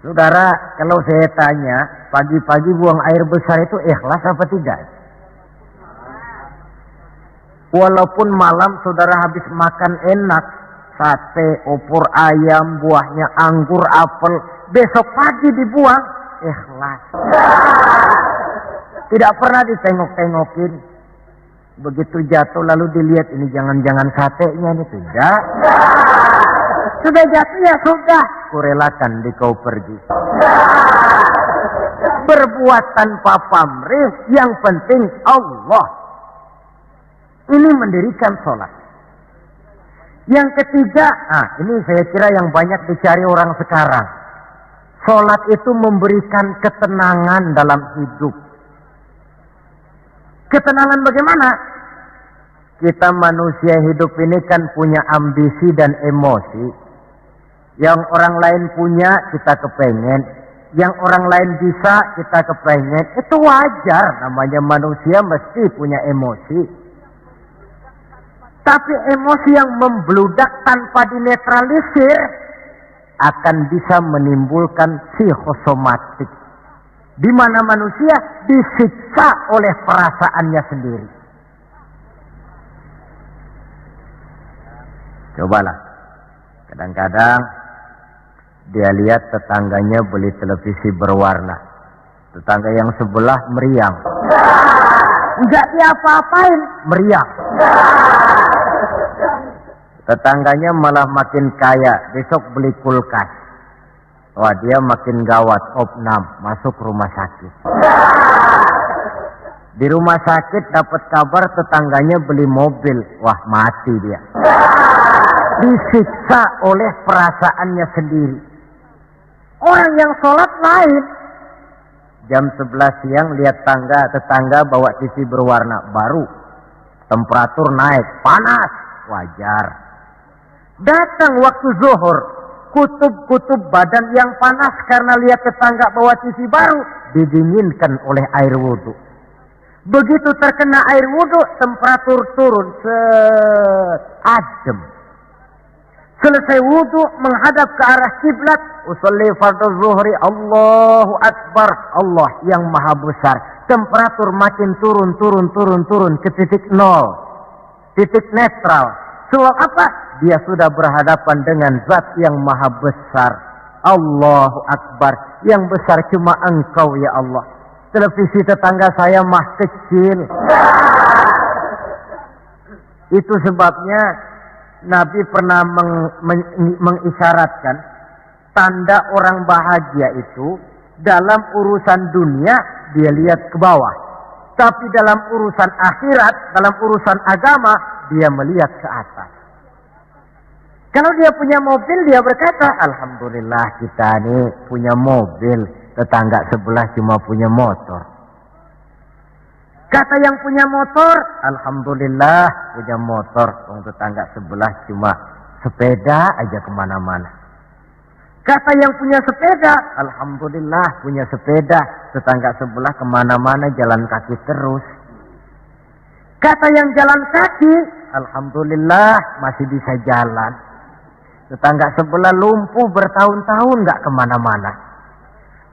Saudara, kalau saya tanya, pagi-pagi buang air besar itu ikhlas apa tidak? Walaupun malam saudara habis makan enak, sate, opor ayam, buahnya anggur, apel, besok pagi dibuang, ikhlas. Tidak pernah ditengok-tengokin. Begitu jatuh lalu dilihat, ini jangan-jangan satenya ini, tidak. Sudah jatuh ya sudah, kurelakan di kau pergi. Berbuat tanpa pamrih, yang penting Allah. Ini mendirikan sholat. Yang ketiga, ini saya kira yang banyak dicari orang sekarang. Sholat itu memberikan ketenangan dalam hidup. Ketenangan bagaimana? Kita manusia hidup ini kan punya ambisi dan emosi. Yang orang lain punya, kita kepengen. Yang orang lain bisa, kita kepengen. Itu wajar, namanya manusia mesti punya emosi. Tapi emosi yang membludak tanpa dinetralisir akan bisa menimbulkan psikosomatik. Di mana manusia disiksa oleh perasaannya sendiri. Cobalah. Kadang-kadang dia lihat tetangganya beli televisi berwarna. Tetangga yang sebelah meriang. Enggak diapa-apain, meriang. Tetangganya malah makin kaya, besok beli kulkas. Wah, dia makin gawat, opnam, masuk rumah sakit. Di rumah sakit dapat kabar tetangganya beli mobil, wah mati dia. Disiksa oleh perasaannya sendiri. Orang yang sholat lain. Jam 11 siang lihat tetangga bawa TV berwarna baru. Temperatur naik, panas, wajar. Datang waktu zuhur, kutub-kutub badan yang panas karena lihat tetangga bawa TV baru, didinginkan oleh air wudhu. Begitu terkena air wudhu, temperatur turun, adem. Selesai wudhu, menghadap ke arah kiblat, usolli fardhu zuhri, Allahu Akbar, Allah yang maha besar. Temperatur makin turun ke titik nol, titik netral. Sebab apa? Dia sudah berhadapan dengan zat yang maha besar. Allahu Akbar, yang besar cuma Engkau ya Allah. Televisi tetangga saya mah kecil. Itu sebabnya Nabi pernah mengisyaratkan tanda orang bahagia itu dalam urusan dunia dia lihat ke bawah, tapi dalam urusan akhirat, dalam urusan agama dia melihat ke atas. Kalau dia punya mobil, dia berkata, Alhamdulillah kita ini punya mobil, tetangga sebelah cuma punya motor. Kata yang punya motor, Alhamdulillah punya motor, tetangga sebelah cuma sepeda aja kemana-mana. Kata yang punya sepeda, Alhamdulillah punya sepeda, tetangga sebelah kemana-mana jalan kaki terus. Kata yang jalan kaki, Alhamdulillah masih bisa jalan. Tetangga sebelah lumpuh bertahun-tahun gak kemana-mana.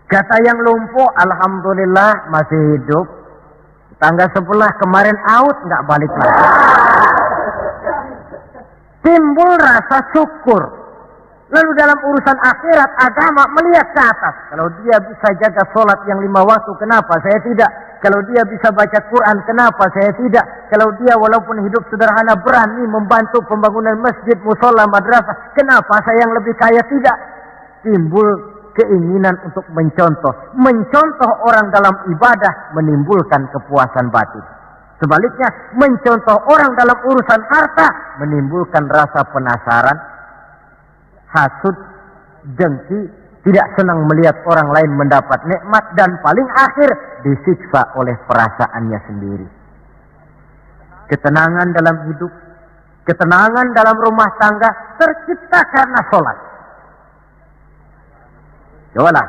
Kata yang lumpuh, Alhamdulillah masih hidup. Tetangga sebelah kemarin out gak balik lagi. Timbul rasa syukur. Lalu dalam urusan akhirat, agama melihat ke atas. Kalau dia bisa jaga sholat yang 5 waktu, kenapa saya tidak? Kalau dia bisa baca Quran, kenapa saya tidak? Kalau dia walaupun hidup sederhana berani membantu pembangunan masjid, musola, madrasah, kenapa saya yang lebih kaya tidak? Timbul keinginan untuk mencontoh. Mencontoh orang dalam ibadah menimbulkan kepuasan batin. Sebaliknya, mencontoh orang dalam urusan harta menimbulkan rasa penasaran, hasud, dengki, tidak senang melihat orang lain mendapat nikmat, dan paling akhir disiksa oleh perasaannya sendiri. Ketenangan dalam hidup, ketenangan dalam rumah tangga tercipta karena sholat. Cobalah,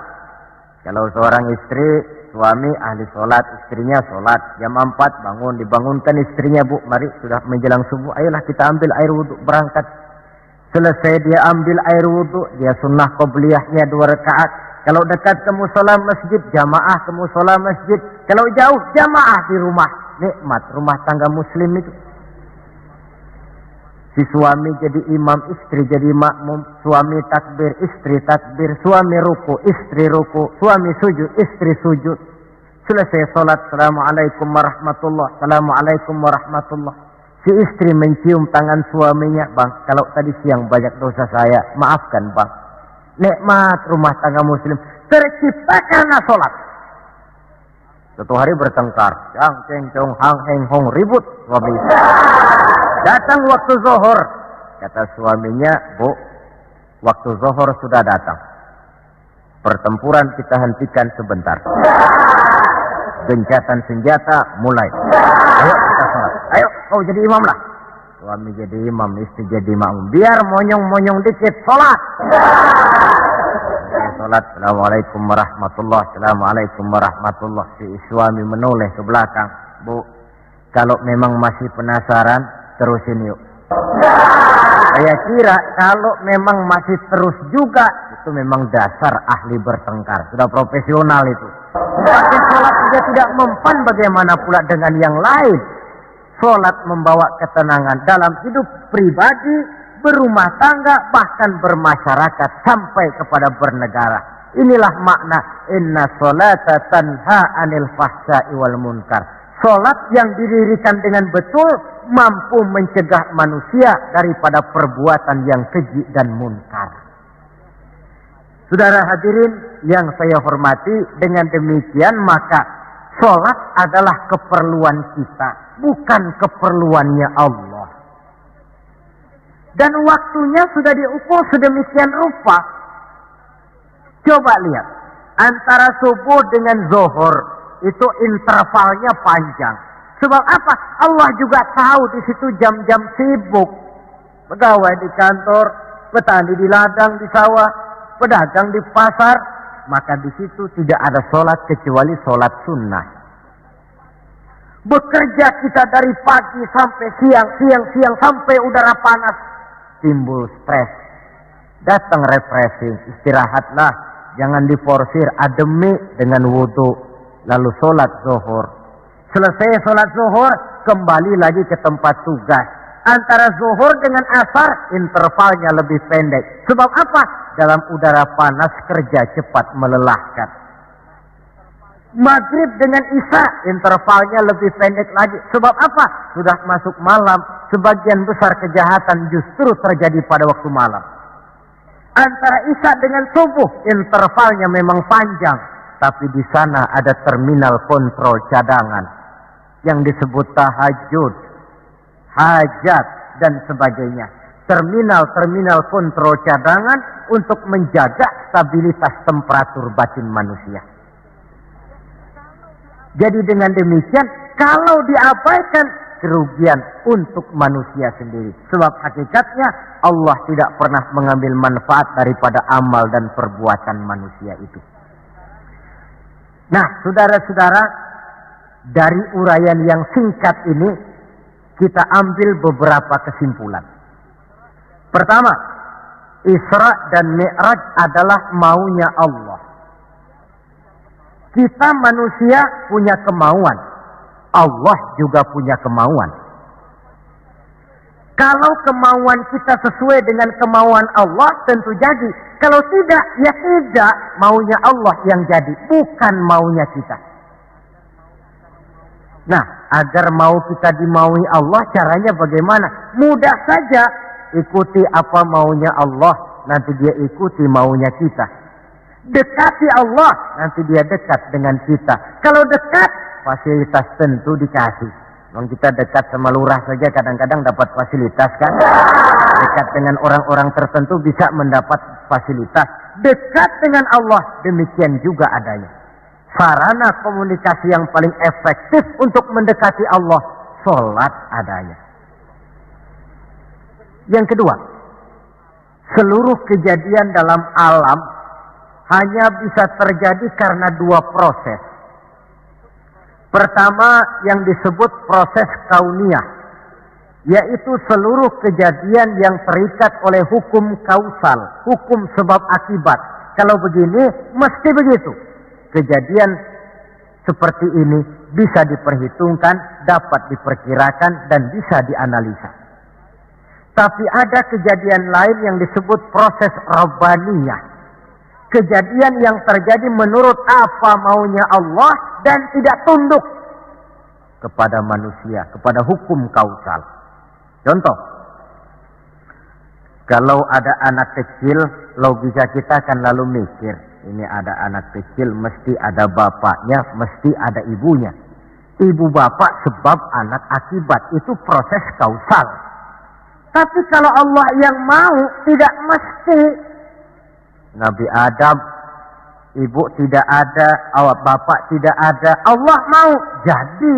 kalau seorang istri, suami ahli sholat, istrinya sholat, jam 4 bangun, dibangunkan istrinya, Bu, mari sudah menjelang subuh, ayolah kita ambil air wudhu, berangkat. Selesai dia ambil air wudhu, dia sunnah qobliyahnya 2 rakaat. Kalau dekat ke musola masjid, jamaah ke musola masjid. Kalau jauh, jamaah di rumah. Nikmat rumah tangga muslim itu. Si suami jadi imam, istri jadi makmum. Suami takbir, istri takbir. Suami ruku, istri ruku. Suami sujud, istri sujud. Selesai sholat, Assalamualaikum warahmatullah. Assalamualaikum warahmatullah. Si istri mencium tangan suaminya, Bang, kalau tadi siang banyak dosa saya, maafkan Bang. Nikmat rumah tangga muslim tercipta karena sholat. Suatu hari bertengkar, cang ceng cong hang heng hong, ribut suami istri. Datang waktu zuhur, kata suaminya, Bu, waktu zuhur sudah datang. Pertempuran kita hentikan sebentar. Gencatan senjata mulai. Ayo kita sholat. Ayo kau jadi imam lah. Suami jadi imam, istri jadi makmum. Biar monyong-monyong dikit, sholat. Sholat. Assalamualaikum warahmatullah. Assalamualaikum warahmatullah. Si suami menoleh ke belakang. Bu, kalau memang masih penasaran, terusin yuk. Saya kira kalau memang masih terus juga, itu memang dasar ahli bertengkar. Sudah profesional itu. Pakai sholat juga tidak mempan, bagaimana pula dengan yang lain. Sholat membawa ketenangan dalam hidup pribadi, berumah tangga, bahkan bermasyarakat sampai kepada bernegara. Inilah makna inna sholata tanha anil fahsya'i wal munkar. Sholat yang didirikan dengan betul mampu mencegah manusia daripada perbuatan yang keji dan munkar. Saudara hadirin yang saya hormati, dengan demikian maka sholat adalah keperluan kita, bukan keperluannya Allah. Dan waktunya sudah diukur sedemikian rupa. Coba lihat, antara subuh dengan zuhur itu intervalnya panjang. Sebab apa? Allah juga tahu di situ jam-jam sibuk. Pegawai di kantor, petani di ladang, di sawah, pedagang di pasar, maka di situ tidak ada sholat kecuali sholat sunnah. Bekerja kita dari pagi sampai siang sampai udara panas, timbul stres. Datang refreshing, istirahatlah, jangan diporsir, ademi dengan wudhu, lalu sholat zuhur. Selesai sholat zuhur, kembali lagi ke tempat tugas. Antara zuhur dengan asar, intervalnya lebih pendek. Sebab apa? Dalam udara panas, kerja cepat melelahkan. Maghrib dengan isya, intervalnya lebih pendek lagi. Sebab apa? Sudah masuk malam, sebagian besar kejahatan justru terjadi pada waktu malam. Antara isya dengan subuh, intervalnya memang panjang. Tapi di sana ada terminal kontrol cadangan yang disebut tahajud, hajat, dan sebagainya. Terminal-terminal kontrol cadangan untuk menjaga stabilitas temperatur batin manusia. Jadi dengan demikian, kalau diabaikan, kerugian untuk manusia sendiri. Sebab hakikatnya Allah tidak pernah mengambil manfaat daripada amal dan perbuatan manusia itu. Nah, saudara-saudara, dari uraian yang singkat ini, kita ambil beberapa kesimpulan. Pertama, Isra dan Mi'raj adalah maunya Allah. Kita manusia punya kemauan, Allah juga punya kemauan. Kalau kemauan kita sesuai dengan kemauan Allah, tentu jadi. Kalau tidak, ya tidak, maunya Allah yang jadi, bukan maunya kita. Nah, agar mau kita dimaui Allah, caranya bagaimana? Mudah saja, ikuti apa maunya Allah, nanti dia ikuti maunya kita. Dekati Allah, nanti dia dekat dengan kita. Kalau dekat, fasilitas tentu dikasih. Kalau kita dekat sama lurah saja kadang-kadang dapat fasilitas kan. Dekat dengan orang-orang tertentu bisa mendapat fasilitas. Dekat dengan Allah, demikian juga adanya. Sarana komunikasi yang paling efektif untuk mendekati Allah, sholat adanya. Yang kedua, seluruh kejadian dalam alam hanya bisa terjadi karena dua proses. Pertama yang disebut proses kauniyah, yaitu seluruh kejadian yang terikat oleh hukum kausal, hukum sebab akibat. Kalau begini, mesti begitu. Kejadian seperti ini bisa diperhitungkan, dapat diperkirakan, dan bisa dianalisa. Tapi ada kejadian lain yang disebut proses rabbaniyah. Kejadian yang terjadi menurut apa maunya Allah dan tidak tunduk kepada manusia, kepada hukum kausal. Contoh, kalau ada anak kecil, logika kita akan lalu mikir, ini ada anak kecil, mesti ada bapaknya, mesti ada ibunya. Ibu bapak sebab anak akibat, itu proses kausal. Tapi kalau Allah yang mau, tidak mesti. Nabi Adam, ibu tidak ada, awak bapak tidak ada, Allah mau, jadi.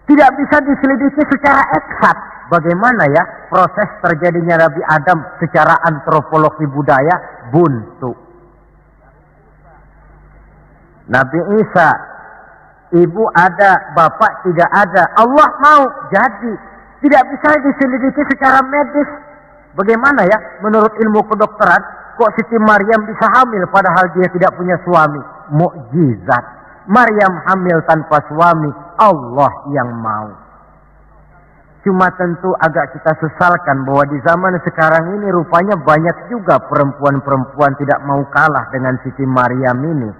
Tidak bisa diselidiki secara eksat. Bagaimana ya proses terjadinya Nabi Adam secara antropologi budaya? Buntu. Nabi Isa, ibu ada, bapak tidak ada, Allah mau, jadi. Tidak bisa diselidiki secara medis. Bagaimana ya menurut ilmu kedokteran, kok Siti Maryam bisa hamil padahal dia tidak punya suami? Mukjizat. Maryam hamil tanpa suami, Allah yang mau. Cuma tentu agak kita sesalkan bahwa di zaman sekarang ini rupanya banyak juga perempuan-perempuan tidak mau kalah dengan Siti Maryam ini.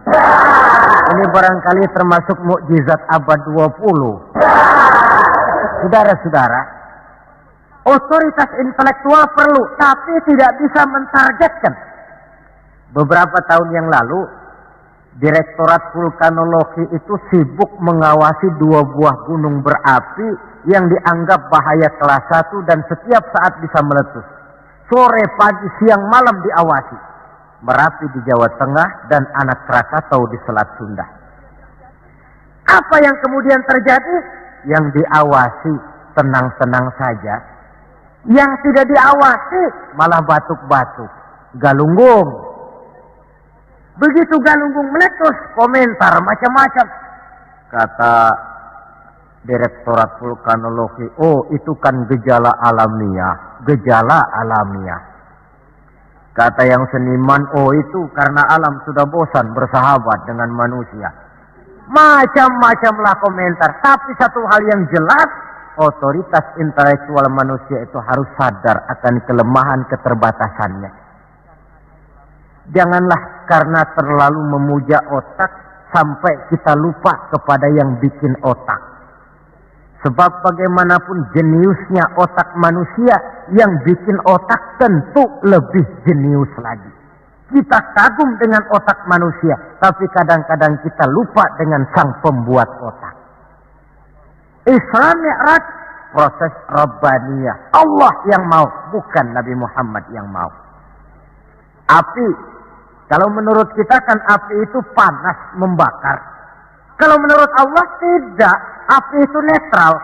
Ini barangkali termasuk mukjizat abad 20. Saudara-saudara, otoritas intelektual perlu, tapi tidak bisa mentargetkan. Beberapa tahun yang lalu, Direktorat Vulkanologi itu sibuk mengawasi 2 buah gunung berapi yang dianggap bahaya kelas 1 dan setiap saat bisa meletus. Sore, pagi, siang, malam diawasi. Merapi di Jawa Tengah, dan Anak Krakatau di Selat Sunda. Apa yang kemudian terjadi? Yang diawasi tenang-tenang saja. Yang tidak diawasi malah batuk-batuk, galunggung. Begitu galunggung meletus, komentar macam-macam. Kata Direktorat Vulkanologi, oh itu kan gejala alamiah. Gejala alamiah. Kata yang seniman, oh itu karena alam sudah bosan bersahabat dengan manusia. Macam-macamlah komentar. Tapi satu hal yang jelas, otoritas intelektual manusia itu harus sadar akan kelemahan keterbatasannya. Janganlah karena terlalu memuja otak sampai kita lupa kepada yang bikin otak. Sebab bagaimanapun jeniusnya otak manusia, yang bikin otak tentu lebih jenius lagi. Kita kagum dengan otak manusia, tapi kadang-kadang kita lupa dengan sang pembuat otak. Isra Mi'raj, proses Rabbaniyah. Allah yang mau, bukan Nabi Muhammad yang mau. Api, kalau menurut kita kan api itu panas, membakar. Kalau menurut Allah tidak, api itu netral.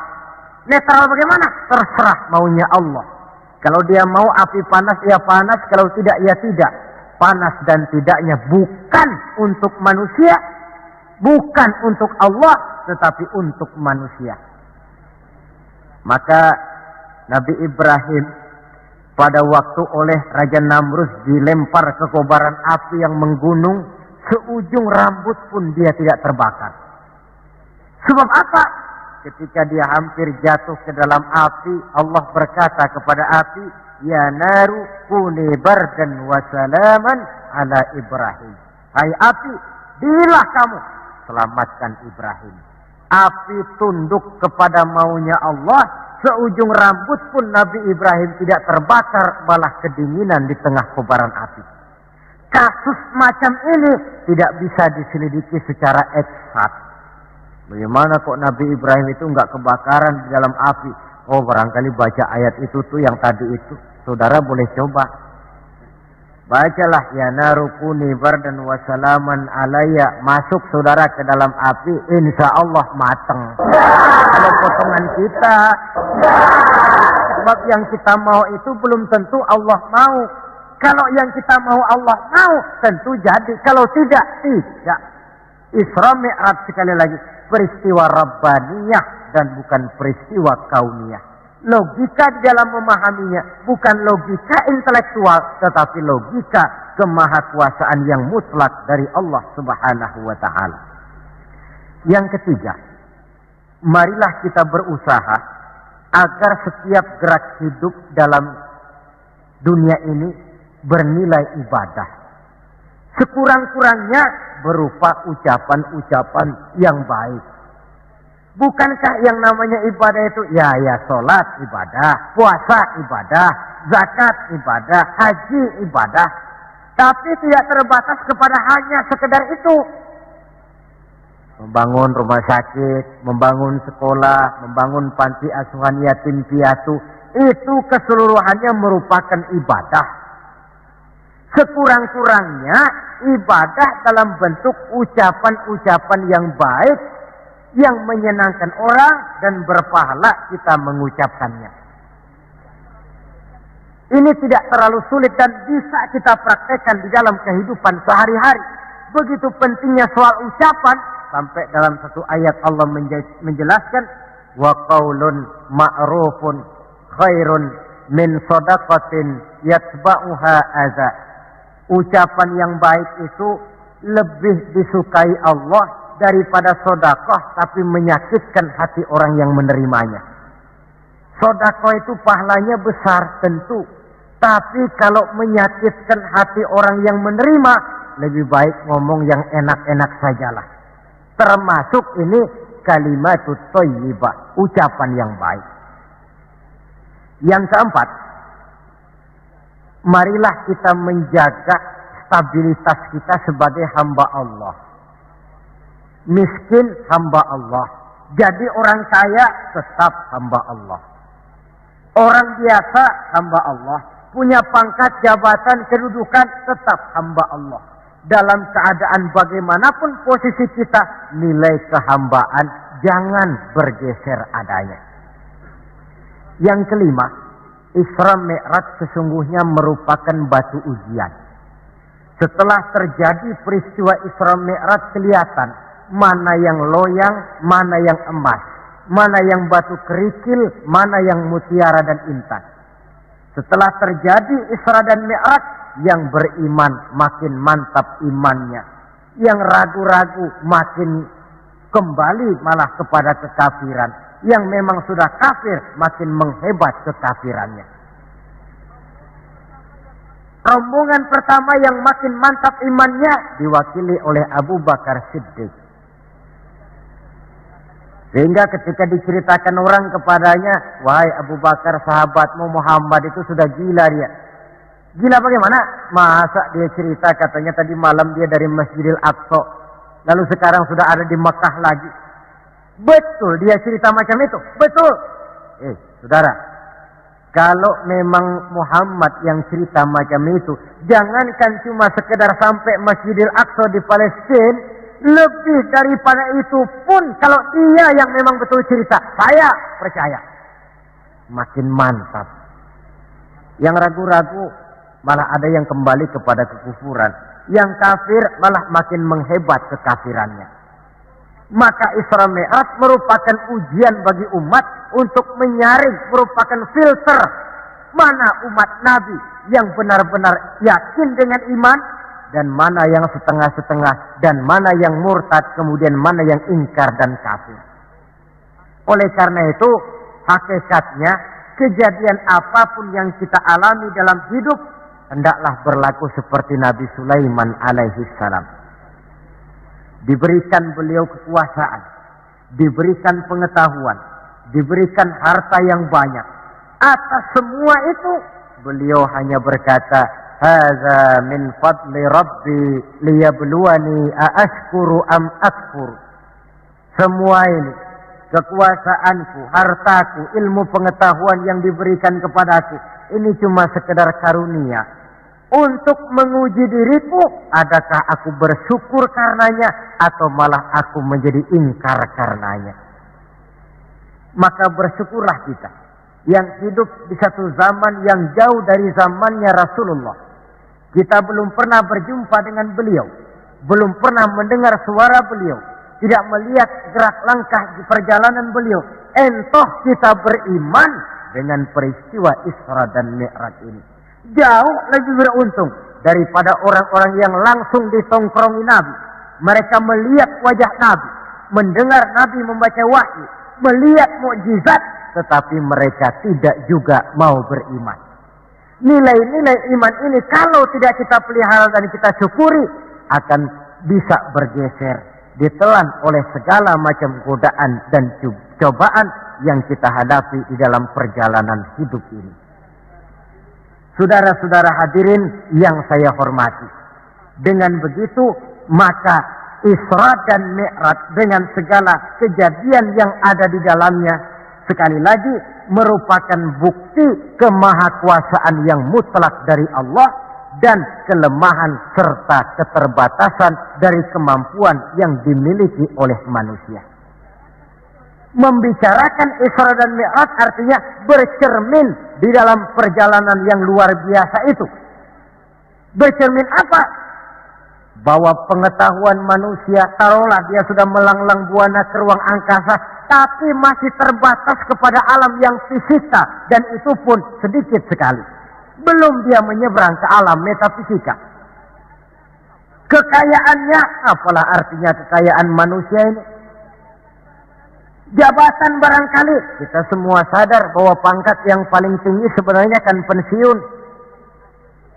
Netral bagaimana? Terserah maunya Allah. Kalau dia mau api panas, ya panas. Kalau tidak, ya tidak. Panas dan tidaknya bukan untuk manusia, bukan untuk Allah, tetapi untuk manusia. Maka Nabi Ibrahim pada waktu oleh Raja Namrus dilempar ke kobaran api yang menggunung, seujung rambut pun dia tidak terbakar. Sebab apa? Ketika dia hampir jatuh ke dalam api, Allah berkata kepada api, ya naru kuni bardan wa salaman ala Ibrahim. Hai api, dilah kamu, selamatkan Ibrahim. Api tunduk kepada maunya Allah, seujung rambut pun Nabi Ibrahim tidak terbakar, malah kedinginan di tengah kobaran api. Kasus macam ini tidak bisa diselidiki secara eksakt. Bagaimana kok Nabi Ibrahim itu enggak kebakaran di dalam api? Oh, barangkali baca ayat itu tuh yang tadi itu. Saudara boleh coba. Bacalah, ya narukuni bardan wa salaman alayya. Masuk saudara ke dalam api, insya Allah mateng. Kalau potongan kita, sebab yang kita mau itu belum tentu Allah mau. Kalau yang kita mau Allah mau, tentu jadi. Kalau tidak, tidak. Isra Mi'raj sekali lagi, peristiwa Rabbaniyah dan bukan peristiwa kauniyah. Logika di dalam memahaminya bukan logika intelektual, tetapi logika kemahakuasaan yang mutlak dari Allah Subhanahu wa ta'ala. Yang ketiga, marilah kita berusaha agar setiap gerak hidup dalam dunia ini bernilai ibadah. Sekurang-kurangnya berupa ucapan-ucapan yang baik. Bukankah yang namanya ibadah itu ya sholat ibadah, puasa ibadah, zakat ibadah, haji ibadah. Tapi tidak terbatas kepada hanya sekedar itu. Membangun rumah sakit, membangun sekolah, membangun panti asuhan yatim piatu, itu keseluruhannya merupakan ibadah. Sekurang-kurangnya ibadah dalam bentuk ucapan-ucapan yang baik, yang menyenangkan orang dan berpahala kita mengucapkannya. Ini tidak terlalu sulit dan bisa kita praktekkan di dalam kehidupan sehari-hari. Begitu pentingnya soal ucapan, sampai dalam satu ayat Allah menjelaskan, wa qaulun ma'rufun khairun min shadaqatin yatba'uha adza. Ucapan yang baik itu lebih disukai Allah daripada sedekah tapi menyakitkan hati orang yang menerimanya. Sedekah itu pahalanya besar tentu, tapi kalau menyakitkan hati orang yang menerima, lebih baik ngomong yang enak-enak sajalah. Termasuk ini kalimatut thayyibah, ucapan yang baik. Yang keempat, marilah kita menjaga stabilitas kita sebagai hamba Allah. Miskin hamba Allah. Jadi orang kaya tetap hamba Allah. Orang biasa hamba Allah. punya pangkat, jabatan, kedudukan, tetap hamba Allah. Dalam keadaan bagaimanapun posisi kita, nilai kehambaan jangan bergeser adanya. Yang kelima, Isra Mi'raj sesungguhnya merupakan batu ujian. Setelah terjadi peristiwa Isra Mi'raj, kelihatan mana yang loyang, mana yang emas, mana yang batu kerikil, mana yang mutiara dan intan. Setelah terjadi Isra dan Mi'raj, yang beriman makin mantap imannya, yang ragu-ragu makin kembali malah kepada kekafiran, yang memang sudah kafir makin menghebat kekafirannya. Rombongan pertama yang makin mantap imannya diwakili oleh Abu Bakar Siddiq. Sehingga ketika diceritakan orang kepadanya, wahai Abu Bakar, sahabatmu Muhammad itu sudah gila dia. Gila bagaimana? Masa dia cerita katanya tadi malam dia dari Masjidil Aqsa, lalu sekarang sudah ada di Mekah lagi. Betul dia cerita macam itu? Betul. Saudara, kalau memang Muhammad yang cerita macam itu, jangankan cuma sekedar sampai Masjidil Aqsa di Palestina, lebih daripada itu pun kalau dia yang memang betul cerita, saya percaya. Makin mantap. Yang ragu-ragu malah ada yang kembali kepada kekufuran. Yang kafir malah makin menghebat kekafirannya. Maka Isra Mi'raj merupakan ujian bagi umat untuk menyaring, merupakan filter mana umat Nabi yang benar-benar yakin dengan iman, dan mana yang setengah-setengah, dan mana yang murtad, kemudian mana yang ingkar dan kafir. Oleh karena itu, hakikatnya kejadian apapun yang kita alami dalam hidup, hendaklah berlaku seperti Nabi Sulaiman alaihi salam. Diberikan beliau kekuasaan, diberikan pengetahuan, diberikan harta yang banyak. Atas semua itu, beliau hanya berkata, "Hadza min fadli Rabbi liyabluwani aashkuru am akfur." Semua ini, kekuasaanku, hartaku, ilmu pengetahuan yang diberikan kepadaku, ini cuma sekedar karunia untuk menguji diriku, adakah aku bersyukur karenanya atau malah aku menjadi ingkar karenanya. Maka bersyukurlah kita yang hidup di satu zaman yang jauh dari zamannya Rasulullah. Kita belum pernah berjumpa dengan beliau, belum pernah mendengar suara beliau, tidak melihat gerak langkah di perjalanan beliau. Entah kita beriman dengan peristiwa Isra dan Mi'raj ini. Jauh lebih beruntung daripada orang-orang yang langsung ditongkrongi Nabi. Mereka melihat wajah Nabi, mendengar Nabi membaca wahyu, melihat mukjizat, tetapi mereka tidak juga mau beriman. Nilai-nilai iman ini kalau tidak kita pelihara dan kita syukuri, akan bisa bergeser, ditelan oleh segala macam godaan dan cobaan yang kita hadapi di dalam perjalanan hidup ini. Saudara-saudara hadirin yang saya hormati, dengan begitu maka Isra dan Mi'raj dengan segala kejadian yang ada di dalamnya, sekali lagi merupakan bukti kemahakuasaan yang mutlak dari Allah dan kelemahan serta keterbatasan dari kemampuan yang dimiliki oleh manusia. Membicarakan Isra dan Mi'raj artinya bercermin di dalam perjalanan yang luar biasa itu. Bercermin apa? Bahwa pengetahuan manusia, taruhlah dia sudah melanglang buana ke ruang angkasa, tapi masih terbatas kepada alam yang fisika, dan itu pun sedikit sekali. Belum dia menyeberang ke alam metafisika. Kekayaannya, apalah artinya kekayaan manusia ini? Jabatan barangkali, kita semua sadar bahwa pangkat yang paling tinggi sebenarnya kan pensiun.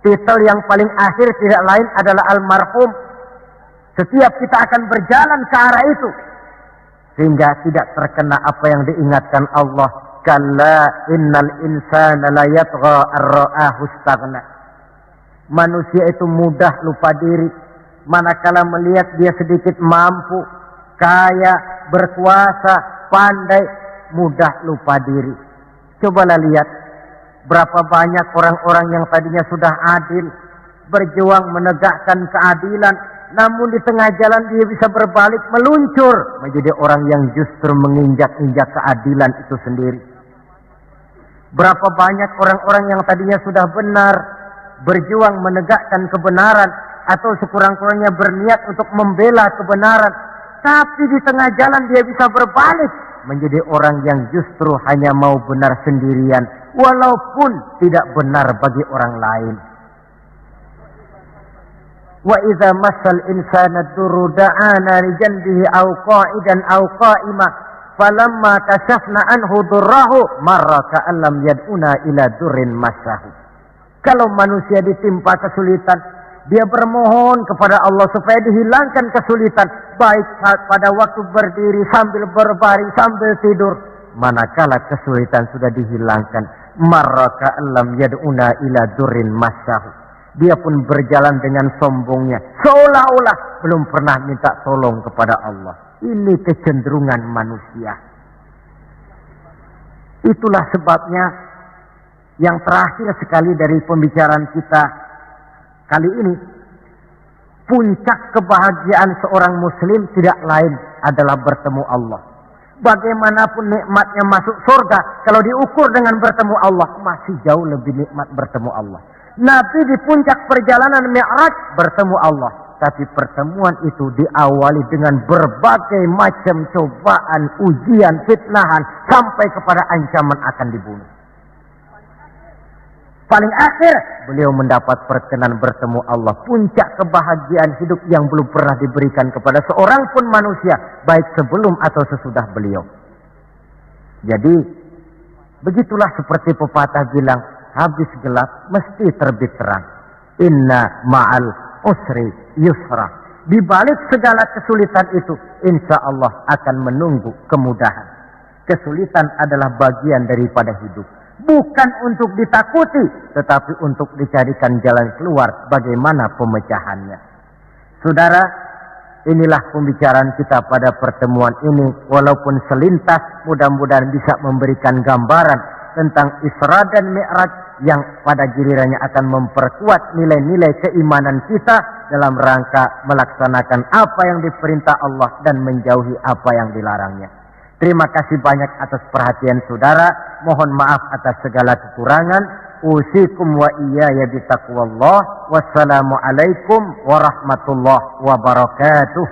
Titel yang paling akhir tidak lain adalah almarhum. Setiap kita akan berjalan ke arah itu, sehingga tidak terkena apa yang diingatkan Allah. Kalla innal insana la yatgha ar-ra'ahu istaghna. Manusia itu mudah lupa diri manakala melihat dia sedikit mampu, kaya, berkuasa, pandai, mudah lupa diri. Cobalah lihat Berapa banyak orang-orang yang tadinya sudah adil, berjuang menegakkan keadilan, namun di tengah jalan dia bisa berbalik meluncur menjadi orang yang justru menginjak-injak keadilan itu sendiri. Berapa banyak orang-orang yang tadinya sudah benar, berjuang menegakkan kebenaran, atau sekurang-kurangnya berniat untuk membela kebenaran, tapi di tengah jalan dia bisa berbalik menjadi orang yang justru hanya mau benar sendirian, walaupun tidak benar bagi orang lain. Wa idza massal insana durru da'ana li janbihi aw qa'idan aw qa'ima falamma kashafna anhu durrahu marra ka'an lam yad'una ila durrin massahu. Kalau manusia ditimpa kesulitan, dia bermohon kepada Allah supaya dihilangkan kesulitan, baik pada waktu berdiri, sambil berbaring, sambil tidur. Manakala kesulitan sudah dihilangkan, marra ka'an lam yad'una ila durrin massahu, dia pun berjalan dengan sombongnya, seolah-olah belum pernah minta tolong kepada Allah. Ini kecenderungan manusia. Itulah sebabnya yang terakhir sekali dari pembicaraan kita kali ini, puncak kebahagiaan seorang muslim tidak lain adalah bertemu Allah. Bagaimanapun nikmatnya masuk surga, kalau diukur dengan bertemu Allah, masih jauh lebih nikmat bertemu Allah. Nabi di puncak perjalanan Mi'raj bertemu Allah, tapi pertemuan itu diawali dengan berbagai macam cobaan, ujian, fitnahan, sampai kepada ancaman akan dibunuh. Paling akhir beliau mendapat perkenan bertemu Allah, puncak kebahagiaan hidup yang belum pernah diberikan kepada seorang pun manusia, baik sebelum atau sesudah beliau. Jadi begitulah seperti pepatah bilang, habis gelap mesti terbit terang. Inna ma'al usri yusra. Di balik segala kesulitan itu, insya Allah akan menunggu kemudahan. Kesulitan adalah bagian daripada hidup. Bukan untuk ditakuti, tetapi untuk dicarikan jalan keluar bagaimana pemecahannya. Saudara, inilah pembicaraan kita pada pertemuan ini. Walaupun selintas, mudah-mudahan bisa memberikan gambaran tentang Isra dan Mi'raj yang pada gilirannya akan memperkuat nilai-nilai keimanan kita dalam rangka melaksanakan apa yang diperintah Allah dan menjauhi apa yang dilarangnya. Terima kasih banyak atas perhatian saudara. Mohon maaf atas segala kekurangan. Usikum wa iyaya bitaqwallah. Wassalamualaikum warahmatullahi wabarakatuh.